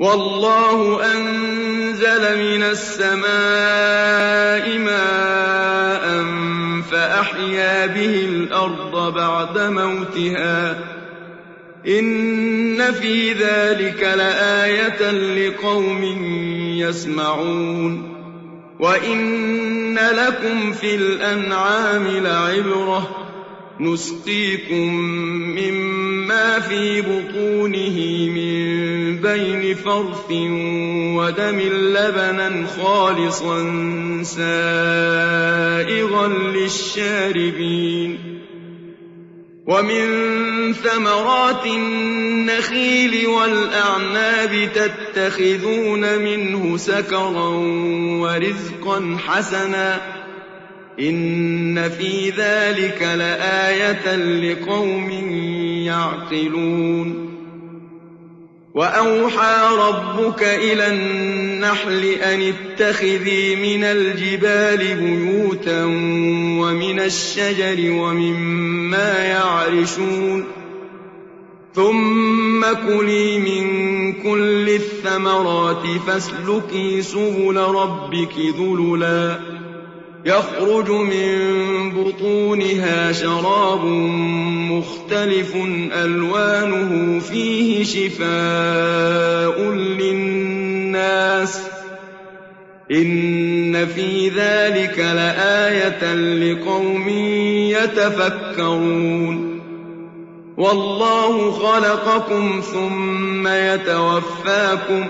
وَاللَّهُ أَنزَلَ مِنَ السَّمَاءِ مَاءً فَأَحْيَا بِهِ الْأَرْضَ بَعْدَ مَوْتِهَا ۚ إِنَّ فِي ذَٰلِكَ لَآيَةً لِّقَوْمٍ يَسْمَعُونَ وَإِنَّ لَكُمْ فِي الْأَنْعَامِ لَعِبْرَةً ۖ نُّسْقِيكُم مِّمَّا فِي بُطُونِهِ مِن بَيْنِ فَرْثٍ وَدَمٍ لَّبَنًا خَالِصًا سَائِغًا لِّلشَّارِبِينَ وَمِن ثَمَرَاتِ النَّخِيلِ وَالْأَعْنَابِ تَتَّخِذُونَ مِنْهُ سَكَرًا وَرِزْقًا حَسَنًا ۗ إِنَّ فِي ذَٰلِكَ لَآيَةً لِّقَوْمٍ يَعْقِلُونَ وَأَوْحَىٰ رَبُّكَ إِلَى النَّحْلِ أَنِ اتَّخِذِي مِنَ الْجِبَالِ بُيُوتًا وَمِنَ الشَّجَرِ وَمِمَّا يَعْرِشُونَ ثُمَّ كُلِي مِن كُلِّ الثَّمَرَاتِ فَاسْلُكِي سُبُلَ رَبِّكِ ذُلُلًا يَخْرُجُ مِن بُطُونِهَا شَرَابٌ مُّخْتَلِفٌ أَلْوَانُهُ فِيهِ شِفَاءٌ لِّلنَّاسِ ۗ إِنَّ فِي ذَٰلِكَ لَآيَةً لِّقَوْمٍ يَتَفَكَّرُونَ وَاللَّهُ خَلَقَكُمْ ثُمَّ يَتَوَفَّاكُمْ ۚ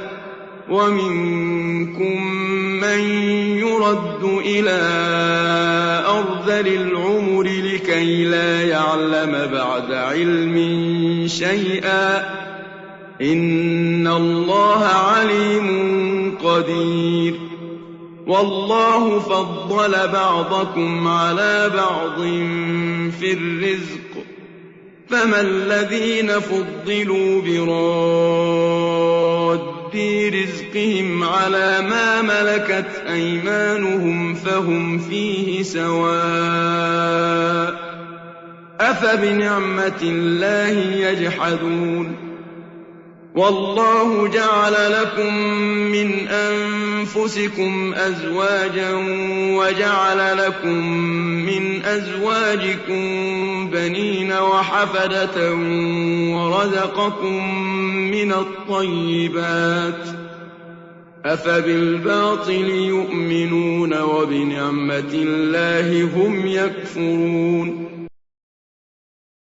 وَمِنكُم مَّن يُرَدُّ إِلَىٰ أَرْذَلِ الْعُمُرِ لِكَيْ لَا يَعْلَمَ بَعْدَ عِلْمٍ شَيْئًا ۚ إِنَّ اللَّهَ عَلِيمٌ قَدِيرٌ وَاللَّهُ فَضَّلَ بَعْضَكُمْ عَلَىٰ بَعْضٍ فِي الرِّزْقِ ۚ فَمَا الَّذِينَ فُضِّلُوا بِرَادِّي رِزْقِهِمْ عَلَىٰ مَا مَلَكَتْ أَيْمَانُهُمْ فَهُمْ فِيهِ سَوَاءٌ ۚ أَفَبِنِعْمَةِ اللَّهِ يَجْحَدُونَ وَاللَّهُ جَعَلَ لَكُم مِّنْ أَنفُسِكُمْ أَزْوَاجًا وَجَعَلَ لَكُم مِّنْ أَزْوَاجِكُم بَنِينَ وَحَفَدَةً وَرَزَقَكُم مِّنَ الطَّيِّبَاتِ ۚ أَفَبِالْبَاطِلِ يُؤْمِنُونَ وَبِنِعْمَةِ اللَّهِ هُمْ يَكْفُرُونَ